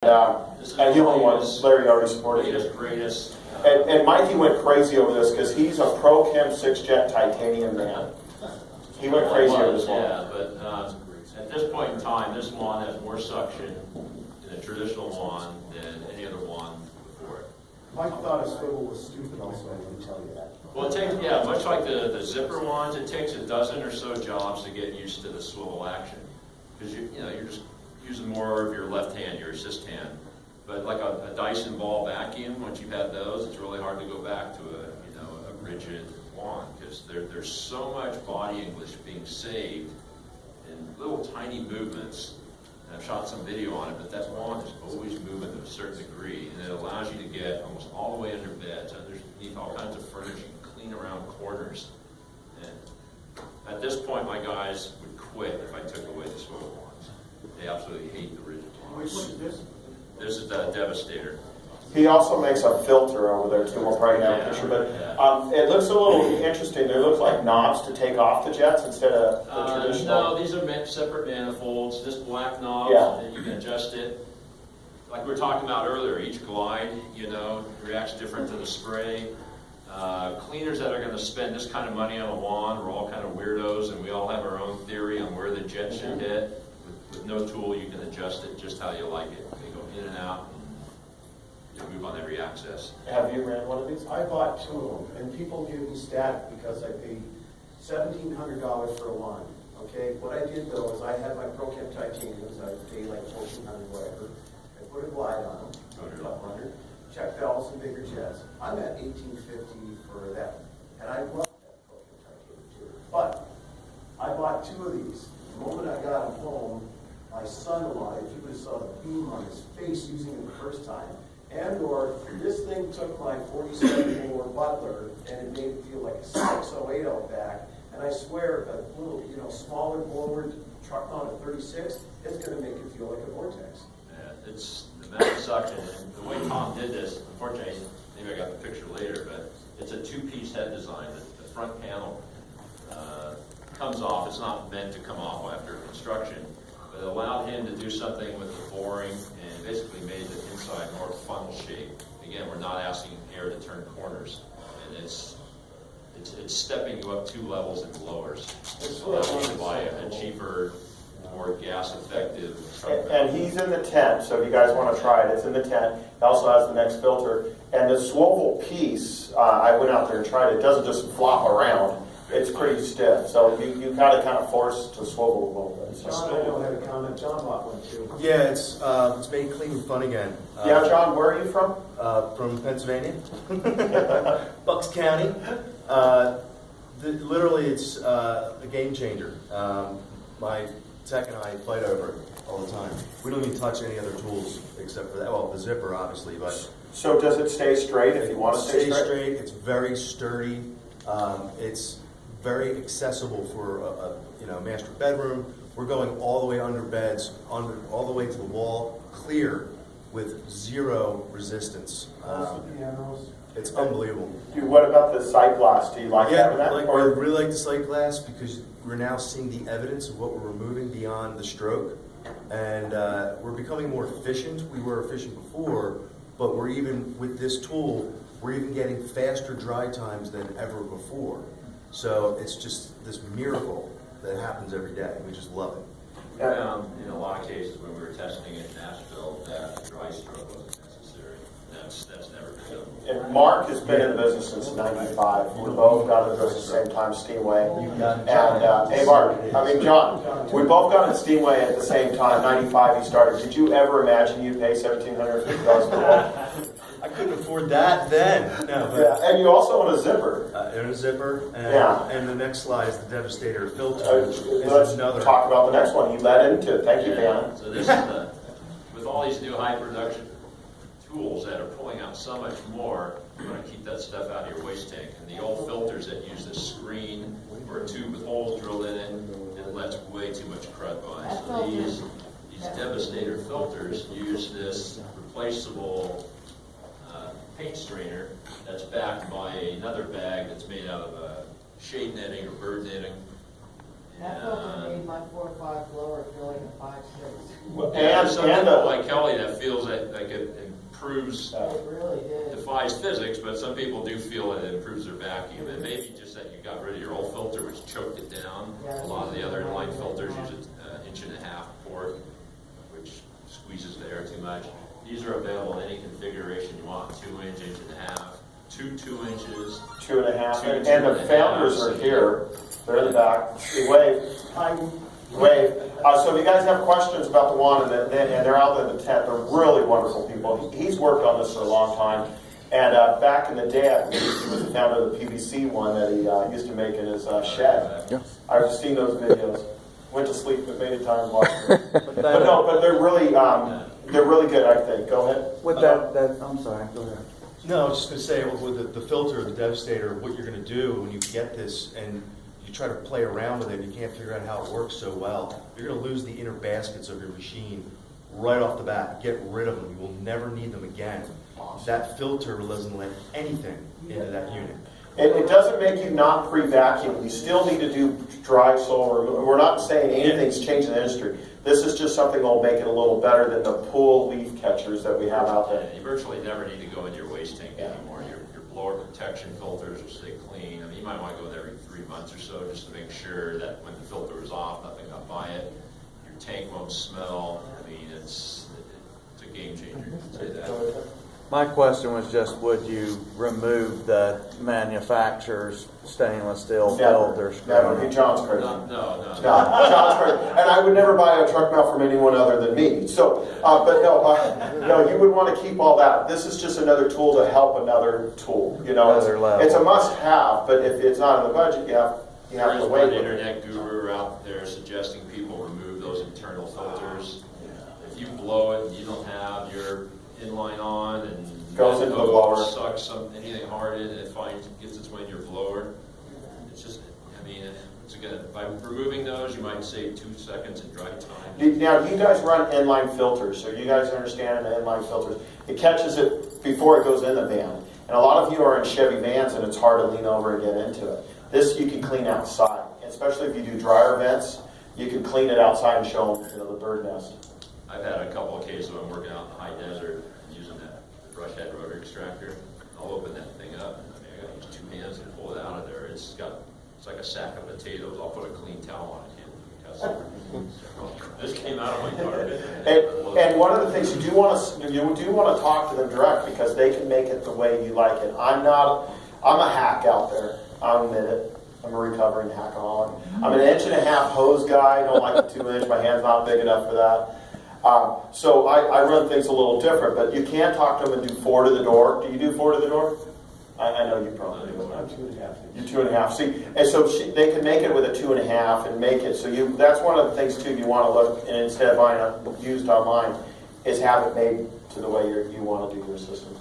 This is And the only one, latest- Larry already supported it. greatest. And Mikey went crazy over this because he's a Pro Chem 6-jet titanium man. He went crazy over this one. Yeah, but at this point in time, this wand has more suction in a traditional wand than any other wand before it. Mike thought a swivel was stupid also, I can tell you that. Well, it takes, yeah, much like the zipper wands, it takes a dozen or so jobs to get used to the swivel action. Because you're just using more of your left hand, your assist hand. But like a Dyson ball vacuum, once you've had those, it's really hard to go back to a rigid wand because there's so much body English being saved in little tiny movements. And I've shot some video on it, but that wand is always moving to a certain degree, and it allows you to get almost all the way under beds, underneath all kinds of furnishing, clean around corners. And at this point, my guys would quit if I took away the swivel wands. They absolutely hate the rigid Which wands. one is this? This is the Devastator. He also makes a filter over there too. We'll probably have a picture, but it looks a little interesting. They look like knobs to take off the jets instead of the traditional. No, these are separate manifolds. This black knob, Yeah. and you can adjust it. Like we were talking about earlier, each glide, reacts different to the spray. Cleaners that are going to spend this kind of money on a wand, we're all kind of weirdos, and we all have our own theory on where the jet should hit. With no tool, you can adjust it just how you like it. You go in and out, and you move on every axis. Have you ran one of these? I bought two of them, and people give me static because I paid $1,700 for a wand. Okay, what I did though is I had my Pro Chem titaniums, I paid like $1,400 whatever. I put a glide on them, $1,200. Check valves and bigger jets. I'm at $1,850 for that, and I love that Pro Chem titanium too. But I bought two of these. The moment I got them home, my son-in-law, if you would have saw the beam on his face using it the first time, and/or this thing took my 47 Moore Butler and it made it feel like a 608 out back. And I swear, a little, smaller forward truck on a 36, it's going to make it feel like a Vortex. Yeah, it's the amount of suction. And the way Tom did this, unfortunately, maybe I got the picture later, but it's a two-piece head design. The front panel comes off. It's not meant to come off after construction, but it allowed him to do something with the boring and basically made the inside more funnel shape. Again, we're not asking air to turn corners, and it's stepping you up 2 levels in the lowers. So that you can buy a cheaper, more gas-effective truck. And he's in the tent, so if you guys want to try it, it's in the tent. It also has the next filter. And the swivel piece, I went out there and tried it. It doesn't just flop around. It's pretty stiff. So you got to kind of force to swivel a little bit. So. John, I know, had a comment. John bought one too. Yeah, it's made clean and fun again. Yeah, John, where are you from? From Pennsylvania, Bucks County. Literally, it's a game changer. My tech and I fight over it all the time. We don't even touch any other tools except for that. Well, the zipper, obviously, but So does it stay straight if you want to stay straight? It's very sturdy. It's very accessible for a master bedroom. We're going all the way under beds, all the way to the wall, clear with zero resistance. Also pianos. It's unbelievable. What about the sight glass? Do you like Yeah, having that? I really like the sight glass because we're now seeing the evidence of what we're removing beyond the stroke, and we're becoming more efficient. We were efficient before, but we're even with this tool, we're even getting faster dry times than ever before. So it's just this miracle that happens every day. We just love it. We found in a lot of cases when we were testing it in Nashville that dry stroke wasn't necessary. That's never been done. And Mark has been in the business since '95. We both got into this at the same time, Steamway. And hey, John, we both got into Steamway at the same time. '95 he started. Did you ever imagine you'd pay $1,750 for one? I couldn't afford that then. No, but Yeah, and you also own a zipper. and a zipper, and, Yeah. and the next slide is the Devastator filter. Let's Is another. talk about the next one. You led into it. Thank you, Dan. So this is with all these new high production tools that are pulling out so much more, you want to keep that stuff out of your waste tank. And the old filters that use this screen or a tube with holes drilled in it, it lets way too much crud by. So these Devastator filters use this replaceable paint strainer that's backed by another bag that's made out of shade netting or bird netting. That filter made my 4.5 blower feel like a 5.6. And some people the- like Kelly that feels that like it improves, It really did. defies physics, but some people do feel it improves their vacuum. And maybe just that you got rid of your old filter, which choked it down. A lot of the other inline filters use an 1.5-inch port, which squeezes the air too much. These are available in any configuration you want: 2-inch, 1.5-inch, two 2 inches. 2.5, Two, and two and the a founders half. are here. They're in the back. Wave. Wave. So if you guys have questions about the wand, and they're out there in the tent, they're really wonderful people. He's worked on this for a long time. And back in the day, I believe he was the founder of the PVC one that he used to make in his shed. Yeah. I've seen those videos. Went to sleep but many times watching them. But no, but they're really good, I think. Go ahead. With that, I'm sorry, go ahead. No, I was just going to say, with the filter, the Devastator, what you're going to do when you get this and you try to play around with it and you can't figure out how it works so well, you're going to lose the inner baskets of your machine right off the bat. Get rid of them. You will never need them again. That filter doesn't let anything into that unit. It doesn't make you not pre-vacuum. You still need to do dry soil removal. We're not saying anything's changing the industry. This is just something that will make it a little better than the pool leaf catchers that we have out there. And you virtually never need to go into your waste tank anymore. Your blower protection filters will stay clean. I mean, you might want to go there every 3 months or so just to make sure that when the filter is off, nothing got by it. Your tank won't smell. I mean, it's a game changer. I'd say that. My question was just, would you remove the manufacturer's stainless steel filters? Never. John's crazy. No. No, John's crazy. And I would never buy a truck mount from anyone other than me. So, but no, you would want to keep all that. This is just another tool to help another tool. You know, Another level. it's a must-have. But if it's not in the budget, you have There's to one wait. with it. internet guru out there suggesting people remove those internal filters. If you blow it and you don't have your inline on and Goes into the blower. sucks anything hard in, it gets its way in your blower. It's just, I mean, it's again, by removing those, you might save 2 seconds in dry time. Now, you guys run inline filters, so you guys understand the inline filters. It catches it before it goes in the van. And a lot of you are in Chevy vans, and it's hard to lean over and get into it. This you can clean outside, especially if you do dryer vents. You can clean it outside and show them, the bird nest. I've had a couple of cases when I'm working out in the high desert using that brush head rotor extractor. I'll open that thing up. I mean, I got to use 2 hands to pull it out of there. It's like a sack of potatoes. I'll put a clean towel on it. This came out of my garbage. And one of the things you do want to talk to them direct, because they can make it the way you like it. I'm a hack out there. I'll admit it. I'm a recovering hackaholic. I'm an 1.5-inch hose guy. I don't like the 2-inch. My hand's not big enough for that. So I run things a little different, but you can talk to them and do 4 to the door. Do you do 4 to the door? I know you probably do. I'm 2.5. You're 2.5. See, and so they can make it with a 2.5 and make it. So that's one of the things too. You want to look, and instead of buying a used online, is have it made to the way you want to do your system.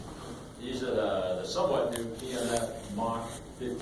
These are the somewhat new PMF Mach 15.